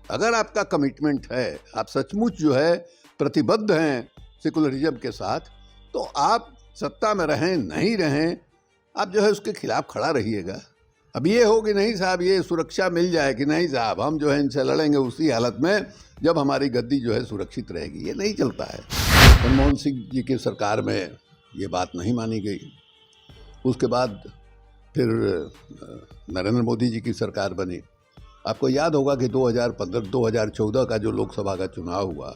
अगर आपका कमिटमेंट है, आप सचमुच जो है प्रतिबद्ध हैं सेकुलरिज्म के साथ, तो आप सत्ता में रहें नहीं रहें, आप जो है उसके खिलाफ खड़ा रहिएगा। अब ये हो कि नहीं साहब ये सुरक्षा मिल जाए कि नहीं साहब हम जो है इनसे लड़ेंगे उसी हालत में जब हमारी गद्दी जो है सुरक्षित रहेगी, ये नहीं चलता है। मनमोहन सिंह जी की सरकार में ये बात नहीं मानी गई। उसके बाद फिर नरेंद्र मोदी जी की सरकार बनी। आपको याद होगा कि 2014 का जो लोकसभा का चुनाव हुआ,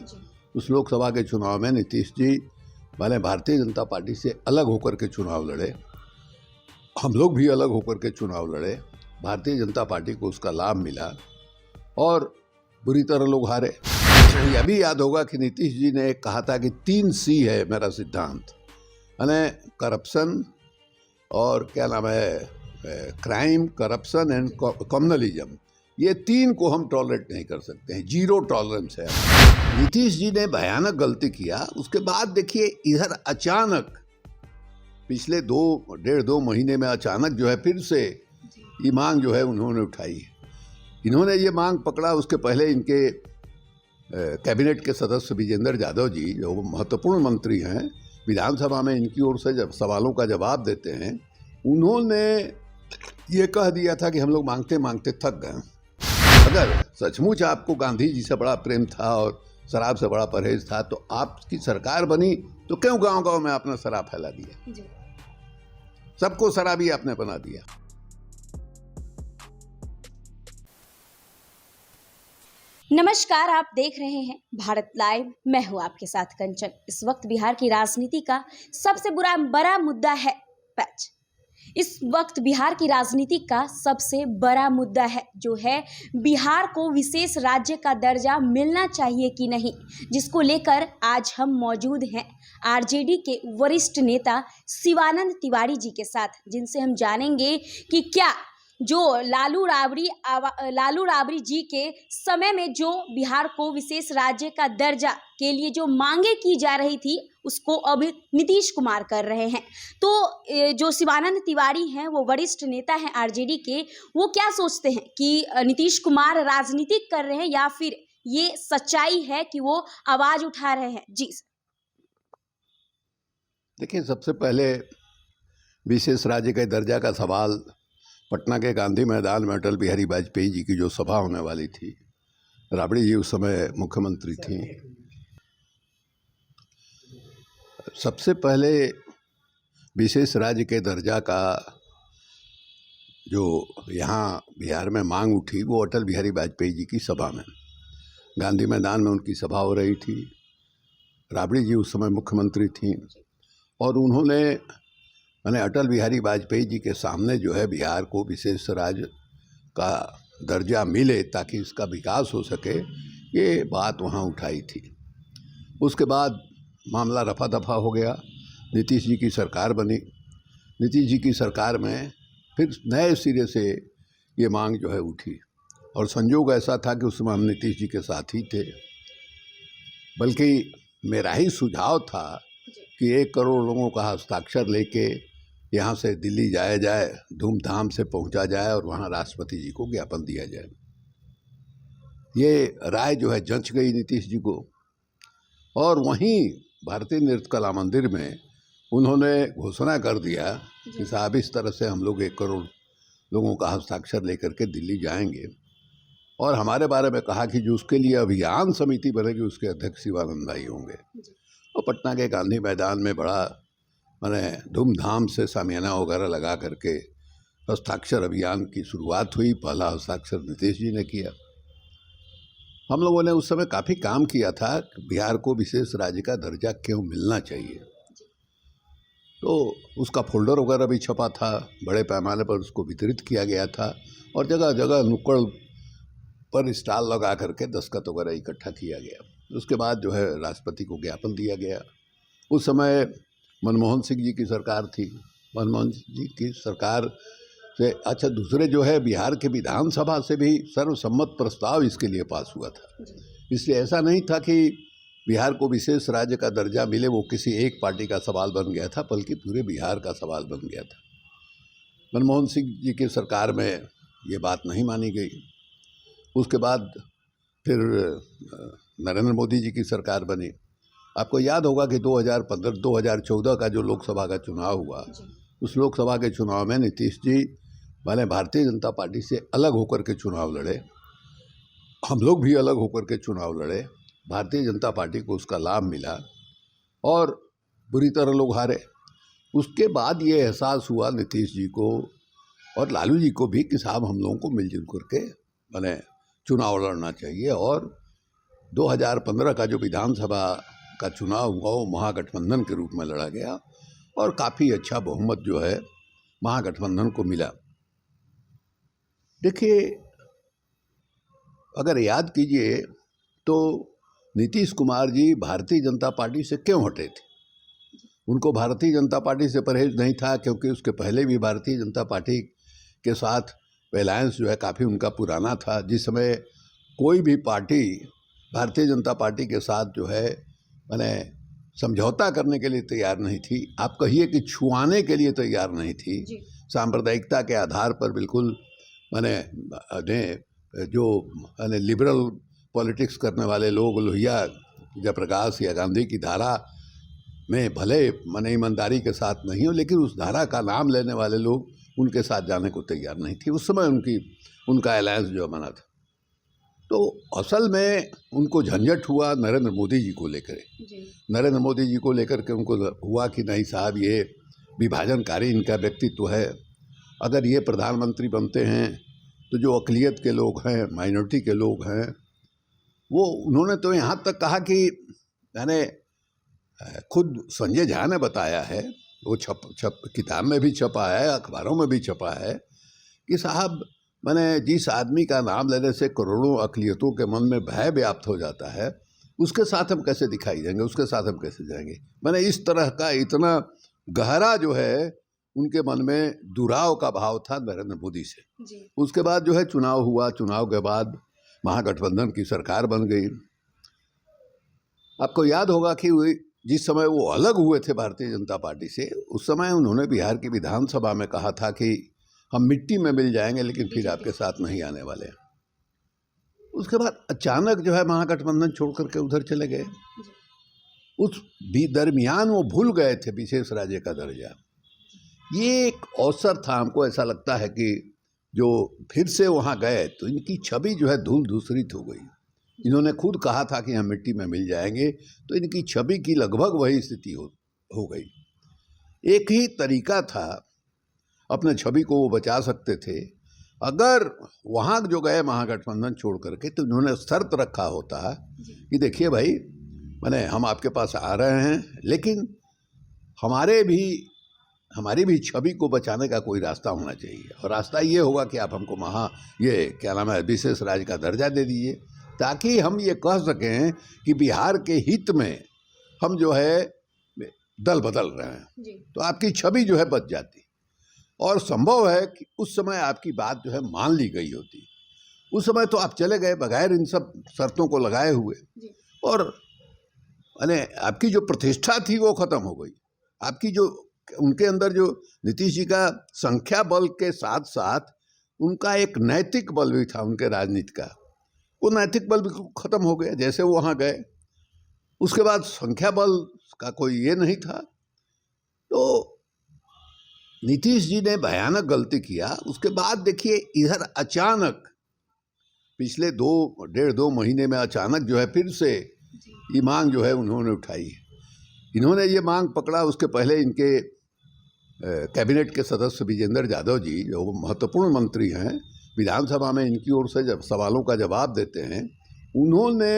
उस लोकसभा के चुनाव में नीतीश जी माने भारतीय जनता पार्टी से अलग होकर के चुनाव लड़े, हम लोग भी अलग होकर के चुनाव लड़े, भारतीय जनता पार्टी को उसका लाभ मिला और बुरी तरह लोग हारे। यह भी याद होगा कि नीतीश जी ने कहा था कि 3C है मेरा सिद्धांत, यानी करप्शन और क्या नाम है क्राइम, करप्शन एंड कम्युनलिज्म, ये 3 को हम टॉलरेट नहीं कर सकते हैं, 0 टॉलरेंस है। नीतीश जी ने भयानक गलती किया। उसके बाद देखिए इधर अचानक पिछले 1.5-2 महीने में अचानक जो है फिर से ये मांग जो है उन्होंने उठाई। इन्होंने ये मांग पकड़ा, उसके पहले इनके कैबिनेट के सदस्य विजेंद्र यादव जी जो महत्वपूर्ण मंत्री हैं, विधानसभा में इनकी ओर से जब सवालों का जवाब देते हैं, उन्होंने ये कह दिया था कि हम लोग मांगते मांगते थक गए। अगर सचमुच आपको गांधी जी से बड़ा प्रेम था और शराब से बड़ा परहेज था तो आपकी सरकार बनी तो क्यों गांव-गांव में आपने शराब फैला दिया, सबको शराबी आपने बना दिया। नमस्कार, आप देख रहे हैं भारत लाइव। मैं हूं आपके साथ कंचन। इस वक्त बिहार की राजनीति का सबसे बड़ा मुद्दा है पैच। इस वक्त बिहार की राजनीति का सबसे बड़ा मुद्दा है जो है बिहार को विशेष राज्य का दर्जा मिलना चाहिए कि नहीं, जिसको लेकर आज हम मौजूद हैं आरजेडी के वरिष्ठ नेता शिवानंद तिवारी जी के साथ, जिनसे हम जानेंगे कि क्या जो लालू राबड़ी जी के समय में जो बिहार को विशेष राज्य का दर्जा के लिए जो मांगे की जा रही थी उसको अब नीतीश कुमार कर रहे हैं। तो जो शिवानंद तिवारी हैं वो वरिष्ठ नेता हैं आरजेडी के, वो क्या सोचते हैं कि नीतीश कुमार राजनीतिक कर रहे हैं या फिर ये सच्चाई है कि वो आवाज उठा रहे हैं? जी देखिए, सबसे पहले विशेष राज्य के दर्जा का सवाल पटना के गांधी मैदान में अटल बिहारी वाजपेयी जी की जो सभा होने वाली थी, राबड़ी जी उस समय मुख्यमंत्री थी। सबसे पहले विशेष राज्य के दर्जा का जो यहाँ बिहार में मांग उठी वो अटल बिहारी वाजपेयी जी की सभा में, गांधी मैदान में उनकी सभा हो रही थी। राबड़ी जी उस समय मुख्यमंत्री थी और उन्होंने मैंने अटल बिहारी वाजपेयी जी के सामने जो है बिहार को विशेष राज्य का दर्जा मिले ताकि इसका विकास हो सके, ये बात वहाँ उठाई थी। उसके बाद मामला रफा दफा हो गया, नीतीश जी की सरकार बनी। नीतीश जी की सरकार में फिर नए सिरे से ये मांग जो है उठी और संजोग ऐसा था कि उस समय हम नीतीश जी के साथ ही थे। बल्कि मेरा ही सुझाव था कि 1 करोड़ लोगों का हस्ताक्षर लेके यहाँ से दिल्ली जाया जाए, धूमधाम से पहुँचा जाए और वहाँ राष्ट्रपति जी को ज्ञापन दिया जाए। ये राय जो है जंच गई नीतीश जी को और वहीं भारतीय नृत्य कला मंदिर में उन्होंने घोषणा कर दिया कि साहब इस तरह से हम लोग 1 करोड़ लोगों का हस्ताक्षर लेकर के दिल्ली जाएंगे और हमारे बारे में कहा कि जो उसके लिए अभियान समिति बनेगी उसके अध्यक्ष शिवानंद भाई होंगे। और पटना के गांधी मैदान में बड़ा मैंने धूमधाम से शामियाना वगैरह लगा करके हस्ताक्षर अभियान की शुरुआत हुई। पहला हस्ताक्षर नीतीश जी ने किया। हम लोगों ने उस समय काफ़ी काम किया था बिहार को विशेष राज्य का दर्जा क्यों मिलना चाहिए, तो उसका फोल्डर वगैरह भी छपा था, बड़े पैमाने पर उसको वितरित किया गया था और जगह जगह नुक्कड़ पर स्टॉल लगा करके दस्तखत वगैरह इकट्ठा किया गया। उसके बाद जो है राष्ट्रपति को ज्ञापन दिया गया। उस समय मनमोहन सिंह जी की सरकार थी। मनमोहन जी की सरकार से अच्छा दूसरे जो है बिहार के विधानसभा से भी सर्वसम्मत प्रस्ताव इसके लिए पास हुआ था। इसलिए ऐसा नहीं था कि बिहार को विशेष राज्य का दर्जा मिले वो किसी एक पार्टी का सवाल बन गया था, बल्कि पूरे बिहार का सवाल बन गया था। मनमोहन सिंह जी की सरकार में ये बात नहीं मानी गई। उसके बाद फिर नरेंद्र मोदी जी की सरकार बनी। आपको याद होगा कि 2014 का जो लोकसभा का चुनाव हुआ, उस लोकसभा के चुनाव में नीतीश जी माने भारतीय जनता पार्टी से अलग होकर के चुनाव लड़े, हम लोग भी अलग होकर के चुनाव लड़े। भारतीय जनता पार्टी को उसका लाभ मिला और बुरी तरह लोग हारे। उसके बाद ये एहसास हुआ नीतीश जी को और लालू जी को भी कि साहब हम लोगों को मिलजुल करके माने चुनाव लड़ना चाहिए। और 2015 का जो विधानसभा का चुनाव हुआ वो महागठबंधन के रूप में लड़ा गया और काफ़ी अच्छा बहुमत जो है महागठबंधन को मिला। देखिए, अगर याद कीजिए तो नीतीश कुमार जी भारतीय जनता पार्टी से क्यों हटे थे? उनको भारतीय जनता पार्टी से परहेज नहीं था, क्योंकि उसके पहले भी भारतीय जनता पार्टी के साथ अलायंस जो है काफ़ी उनका पुराना था। जिस समय कोई भी पार्टी भारतीय जनता पार्टी के साथ जो है माने समझौता करने के लिए तैयार नहीं थी, आप कहिए कि छुआने के लिए तैयार नहीं थी। सांप्रदायिकता के आधार पर बिल्कुल माने जो माने लिबरल पॉलिटिक्स करने वाले लोग लोहिया जयप्रकाश या गांधी की धारा में भले माने ईमानदारी के साथ नहीं हो, लेकिन उस धारा का नाम लेने वाले लोग उनके साथ जाने को तैयार नहीं थी। उस समय उनका अलायंस जो बना था। तो असल में उनको झंझट हुआ नरेंद्र मोदी जी को लेकर। नरेंद्र मोदी जी को लेकर के उनको हुआ कि नहीं साहब, ये विभाजनकारी इनका व्यक्तित्व है, अगर ये प्रधानमंत्री बनते हैं तो जो अक़लियत के लोग हैं, माइनॉरिटी के लोग हैं, वो उन्होंने तो यहाँ तक कहा कि यानी खुद संजय झा ने बताया है, वो किताब में भी छपा है, अखबारों में भी छपा है कि साहब मैंने जिस आदमी का नाम लेने से करोड़ों अक़लियतों के मन में भय व्याप्त हो जाता है, उसके साथ हम कैसे दिखाई देंगे, उसके साथ हम कैसे जाएंगे। मैंने इस तरह का इतना गहरा जो है उनके मन में दुराव का भाव था नरेंद्र मोदी से। उसके बाद जो है चुनाव हुआ, चुनाव के बाद महागठबंधन की सरकार बन गई। आपको याद होगा कि जिस समय वो अलग हुए थे भारतीय जनता पार्टी से, उस समय उन्होंने बिहार की विधानसभा में कहा था कि हम मिट्टी में मिल जाएंगे लेकिन फिर आपके साथ नहीं आने वाले। उसके बाद अचानक जो है महागठबंधन छोड़ करके उधर चले गए। उस भी दरमियान वो भूल गए थे विशेष राज्य का दर्जा। ये एक अवसर था, हमको ऐसा लगता है कि जो फिर से वहाँ गए तो इनकी छवि जो है धूल धूसरित हो गई। इन्होंने खुद कहा था कि हम मिट्टी में मिल जाएंगे, तो इनकी छवि की लगभग वही स्थिति हो गई। एक ही तरीका था, अपने छवि को वो बचा सकते थे। अगर वहाँ जो गए महागठबंधन छोड़ करके, तो इन्होंने शर्त रखा होता कि देखिए भाई, मैंने हम आपके पास आ रहे हैं, लेकिन हमारी भी छवि को बचाने का कोई रास्ता होना चाहिए। और रास्ता ये होगा कि आप हमको विशेष राज्य का दर्जा दे दीजिए, ताकि हम ये कह सकें कि बिहार के हित में हम जो है दल बदल रहे हैं। तो आपकी छवि जो है बच जाती। और संभव है कि उस समय आपकी बात जो है मान ली गई होती। उस समय तो आप चले गए बगैर इन सब शर्तों को लगाए हुए, और माने आपकी जो प्रतिष्ठा थी वो खत्म हो गई। आपकी जो उनके अंदर जो नीतीश जी का संख्या बल के साथ साथ उनका एक नैतिक बल भी था, उनके राजनीति का, वो नैतिक बल भी खत्म हो गया जैसे वो वहाँ गए। उसके बाद संख्या बल का कोई ये नहीं था। तो नीतीश जी ने भयानक गलती किया। उसके बाद देखिए, इधर अचानक पिछले 1.5-2 महीने में अचानक जो है फिर से ये मांग जो है उन्होंने उठाई। इन्होंने ये मांग पकड़ा। उसके पहले इनके कैबिनेट के सदस्य विजेंद्र यादव जी, जो महत्वपूर्ण मंत्री हैं, विधानसभा में इनकी ओर से जब सवालों का जवाब देते हैं, उन्होंने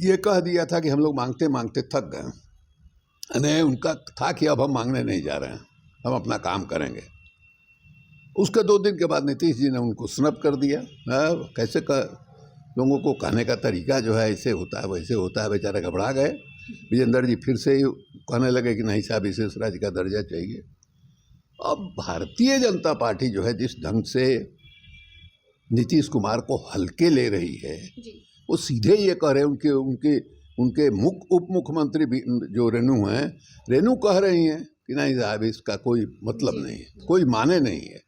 ये कह दिया था कि हम लोग मांगते मांगते थक गए। यानी उनका था कि अब हम मांगने नहीं जा रहे हैं, हम अपना काम करेंगे। उसके 2 दिन के बाद नीतीश जी ने उनको स्नप कर दिया। लोगों को कहने का तरीका जो है ऐसे होता है वैसे होता है, बेचारे घबरा गए। विजेंद्र जी फिर से कहने लगे कि नहीं साहब, विशेष राज्य का दर्जा चाहिए। अब भारतीय जनता पार्टी जो है जिस ढंग से नीतीश कुमार को हल्के ले रही है, वो सीधे ये कह रहे हैं, उनके उप मुख्यमंत्री जो रेणु हैं, रेणु कह रही हैं कि नहीं साहब, इसका कोई मतलब नहीं है, कोई माने नहीं है।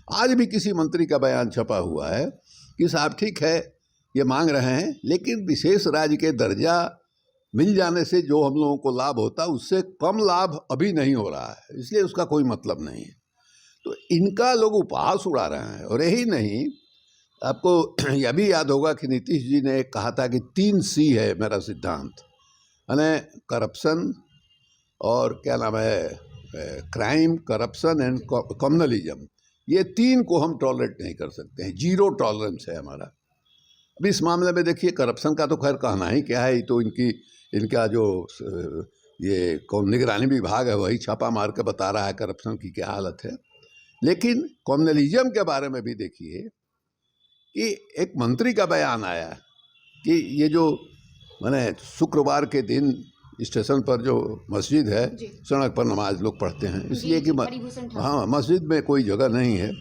आज भी किसी मंत्री का बयान छपा हुआ है कि साहब ठीक है ये मांग रहे हैं, लेकिन विशेष राज्य के दर्जा मिल जाने से जो हम लोगों को लाभ होता है उससे कम लाभ अभी नहीं हो रहा है, इसलिए उसका कोई मतलब नहीं है। तो इनका लोग उपहास उड़ा रहे हैं। और यही नहीं, आपको यह भी याद होगा कि नीतीश जी ने कहा था कि 3 C है मेरा सिद्धांत, यानी करप्शन और क्या नाम है, क्राइम, करप्शन एंड कम्युनलिज्म, ये 3 को हम टॉलरेट नहीं कर सकते हैं, 0 टॉलरेंस है हमारा। अभी इस मामले में देखिए, करप्शन का तो खैर कहना ही क्या है, ये तो इनका जो ये कौन निगरानी विभाग है वही छापा मार के बता रहा है करप्शन की क्या हालत है। लेकिन कम्युनलिज्म के बारे में भी देखिए कि एक मंत्री का बयान आया कि ये जो माने शुक्रवार के दिन स्टेशन पर जो मस्जिद है, सड़क पर नमाज लोग पढ़ते हैं, इसलिए कि हाँ मस्जिद में कोई जगह नहीं है।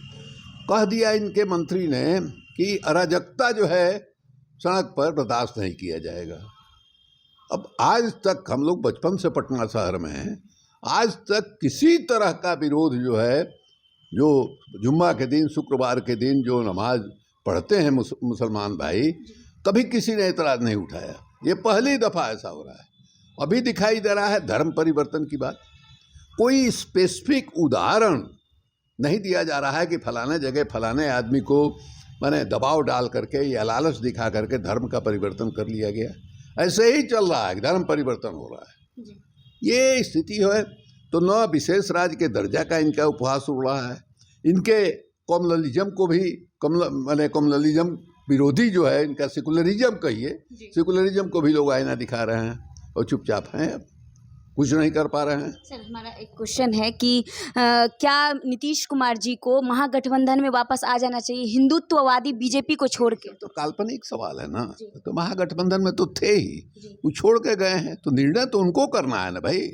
कह दिया इनके मंत्री ने कि अराजकता जो है सड़क पर बर्दाश्त नहीं किया जाएगा। अब आज तक हम लोग बचपन से पटना शहर में हैं, आज तक किसी तरह का विरोध जो है, जो जुम्मा के दिन, शुक्रवार के दिन जो नमाज पढ़ते हैं मुसलमान भाई, कभी किसी ने एतराज़ नहीं उठाया। ये पहली दफ़ा ऐसा हो रहा है। अभी दिखाई दे रहा है धर्म परिवर्तन की बात, कोई स्पेसिफिक उदाहरण नहीं दिया जा रहा है कि फलाने जगह फलाने आदमी को मैंने दबाव डाल करके या लालच दिखा करके धर्म का परिवर्तन कर लिया गया। ऐसे ही चल रहा है, धर्म परिवर्तन हो रहा है। ये स्थिति है तो न विशेष राज्य के दर्जा का इनका उपहास उड़ रहा है, इनके कम्युनलिज्म को भी कम्युनलिज्म विरोधी जो है इनका सेकुलरिज्म कहिए, सेकुलरिज्म को भी लोग आईना दिखा रहे हैं और चुपचाप हैं, अब कुछ नहीं कर पा रहे हैं। सर, हमारा एक क्वेश्चन है कि क्या नीतीश कुमार जी को महागठबंधन में वापस आ जाना चाहिए, हिंदुत्ववादी बीजेपी को छोड़ के? तो काल्पनिक सवाल है ना, तो महागठबंधन में तो थे ही, वो छोड़ के गए हैं, तो निर्णय तो उनको करना है ना भाई।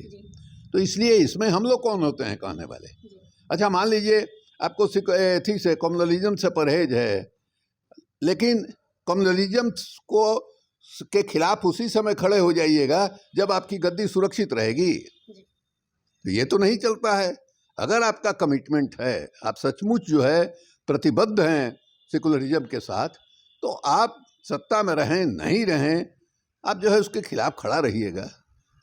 तो इसलिए इसमें हम लोग कौन होते हैं कहने वाले। अच्छा, मान लीजिए आपको थी से कम्युनलिज्म से परहेज है, लेकिन कम्युनलिज्म को के खिलाफ उसी समय खड़े हो जाइएगा जब आपकी गद्दी सुरक्षित रहेगी, तो ये तो नहीं चलता है। अगर आपका कमिटमेंट है, आप सचमुच जो है प्रतिबद्ध हैं सेकुलरिज्म के साथ, तो आप सत्ता में रहें नहीं रहें, आप जो है उसके खिलाफ खड़ा रहिएगा।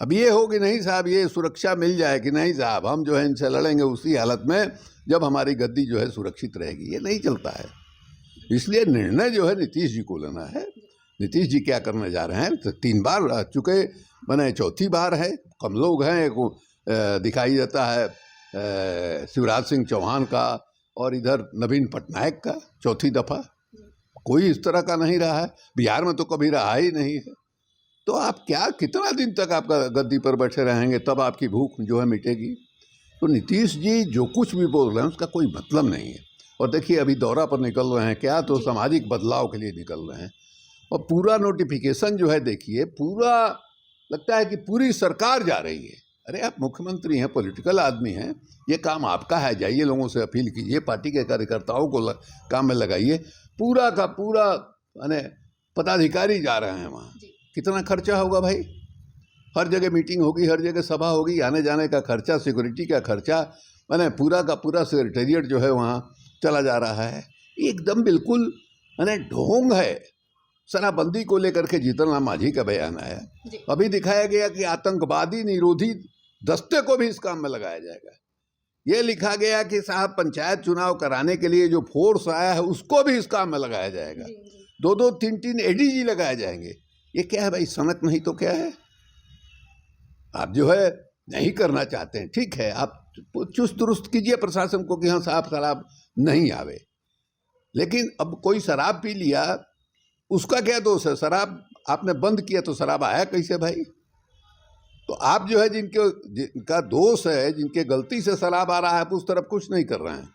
अब ये हो कि नहीं साहब ये सुरक्षा मिल जाए कि नहीं साहब हम जो है इनसे लड़ेंगे उसी हालत में जब हमारी गद्दी जो है सुरक्षित रहेगी, ये नहीं चलता है। इसलिए निर्णय जो है नीतीश जी को लेना है। नीतीश जी क्या करने जा रहे हैं, तो 3 बार रह चुके, मैंने 4थी बार है, कम लोग हैं, दिखाई देता है शिवराज सिंह चौहान का और इधर नवीन पटनायक का 4थी दफ़ा। कोई इस तरह का नहीं रहा है, बिहार में तो कभी रहा ही नहीं है। तो आप क्या कितना दिन तक आपका गद्दी पर बैठे रहेंगे, तब आपकी भूख जो है मिटेगी। तो नीतीश जी जो कुछ भी बोल रहे हैं उसका कोई मतलब नहीं है। और देखिए अभी दौरा पर निकल रहे हैं, क्या तो सामाजिक बदलाव के लिए निकल रहे हैं, और पूरा नोटिफिकेशन जो है देखिए, पूरा लगता है कि पूरी सरकार जा रही है। अरे आप मुख्यमंत्री हैं, पॉलिटिकल आदमी हैं, ये काम आपका है, जाइए लोगों से अपील कीजिए, पार्टी के कार्यकर्ताओं को काम में लगाइए। पूरा का पूरा माने पदाधिकारी जा रहे हैं वहाँ, कितना खर्चा होगा भाई, हर जगह मीटिंग होगी, हर जगह सभा होगी, आने जाने का खर्चा, सिक्योरिटी का खर्चा, माने पूरा का पूरा सेक्रेटेरिएट जो है वहाँ चला जा रहा है। एकदम बिल्कुल माने ढोंग है। शराबबंदी को लेकर के जीतन राम मांझी का बयान आया, अभी दिखाया गया कि आतंकवादी निरोधी दस्ते को भी इस काम में लगाया जाएगा। ये लिखा गया कि साहब पंचायत चुनाव कराने के लिए जो फोर्स आया है उसको भी इस काम में लगाया जाएगा, 2-2, 3-3 एडीजी लगाए जाएंगे। ये क्या है भाई, सनक नहीं तो क्या है। आप जो है नहीं करना चाहते हैं, ठीक है, आप चुस्त दुरुस्त कीजिए प्रशासन को कि हाँ साहब शराब नहीं आवे, लेकिन अब कोई शराब पी लिया उसका क्या दोष है। शराब आपने बंद किया तो शराब आया कैसे भाई। तो आप जो है जिनका दोष है, जिनके गलती से शराब आ रहा है, आप उस तरफ कुछ नहीं कर रहे हैं।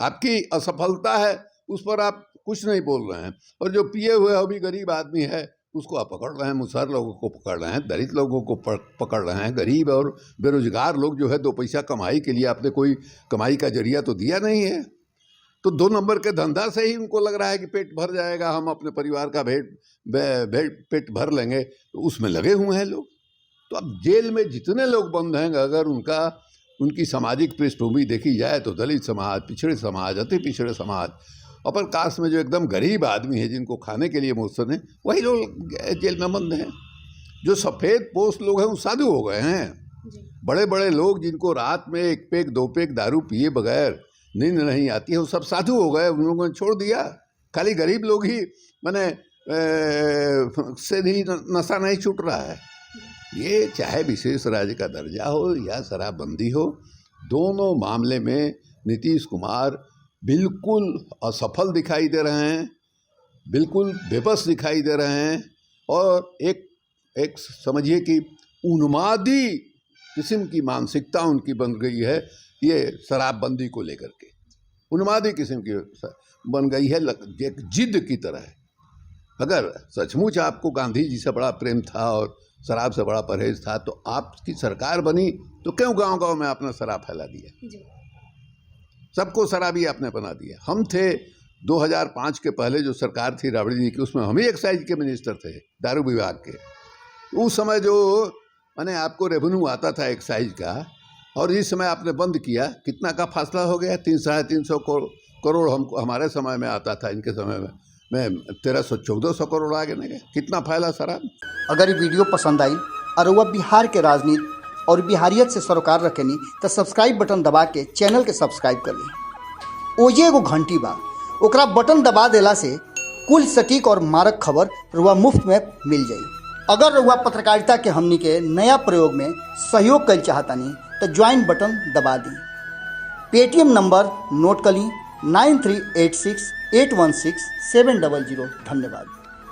आपकी असफलता है उस पर आप कुछ नहीं बोल रहे हैं, और जो पिए हुए अभी गरीब आदमी है उसको आप पकड़ रहे हैं, मुसहर लोगों को पकड़ रहे हैं, दलित लोगों को पकड़ रहे हैं, गरीब और बेरोजगार लोग जो है 2 पैसा कमाई के लिए आपने कोई कमाई का जरिया तो दिया नहीं है। तो 2 नंबर के धंधा से ही उनको लग रहा है कि पेट भर जाएगा, हम अपने परिवार का पेट भर लेंगे, तो उसमें लगे हुए हैं लोग। तो अब जेल में जितने लोग बंद हैं, अगर उनकी सामाजिक पृष्ठभूमि देखी जाए तो दलित समाज, पिछड़े समाज, अति पिछड़े समाज, अपर कास्ट में जो एकदम गरीब आदमी है, जिनको खाने के लिए मुफ्त है, वही लोग जेल में बंद हैं। जो सफ़ेद पोस्ट लोग हैं वो साधु हो गए हैं। बड़े बड़े लोग जिनको रात में 1 पैक 2 पैक दारू पिए बगैर नींद नहीं आती है, वो सब साधु हो गए, उन लोगों ने छोड़ दिया। खाली गरीब लोग ही मैंने से ही नशा नहीं छूट रहा है। ये चाहे विशेष राज्य का दर्जा हो या शराबबंदी हो, दोनों मामले में नीतीश कुमार बिल्कुल असफल दिखाई दे रहे हैं, बिल्कुल बेबस दिखाई दे रहे हैं। और एक समझिए कि उन्मादी किस्म की मानसिकता उनकी बन गई है, ये शराबबंदी को लेकर के उन्मादी किस्म की बन गई है, एक जिद की तरह है। अगर सचमुच आपको गांधी जी से बड़ा प्रेम था और शराब से बड़ा परहेज था, तो आपकी सरकार बनी तो क्यों गांव-गांव में आपने शराब फैला दिया? सबको शराबी आपने बना दिया। हम थे 2005 के पहले जो सरकार थी राबड़ी जी की, उसमें हम ही एक्साइज के मिनिस्टर थे, दारू विभाग के। उस समय जो माने आपको रेवेन्यू आता था एक्साइज का, और इस समय आपने बंद किया, कितना का फासला हो गया? 300-350 करोड़ हमको हमारे समय में आता था, इनके समय में 1300-1400 करोड़ आगे नहीं गए। कितना फैला शराब। अगर ये वीडियो पसंद आई और वह बिहार के राजनीति और बिहारियत से सरोकार रखेनी तो सब्सक्राइब बटन दबा के चैनल के सब्सक्राइब कर ली। ओजे एगो घंटी बा, ओकरा बटन दबा देला से कुल सटीक और मारक खबर रुआ मुफ्त में मिल जाई। अगर रुआ पत्रकारिता के हमनी के नया प्रयोग में सहयोग कर चाहतानी तो ज्वाइन बटन दबा दी। पेटीएम नंबर नोट कर ली 9386816700। धन्यवाद।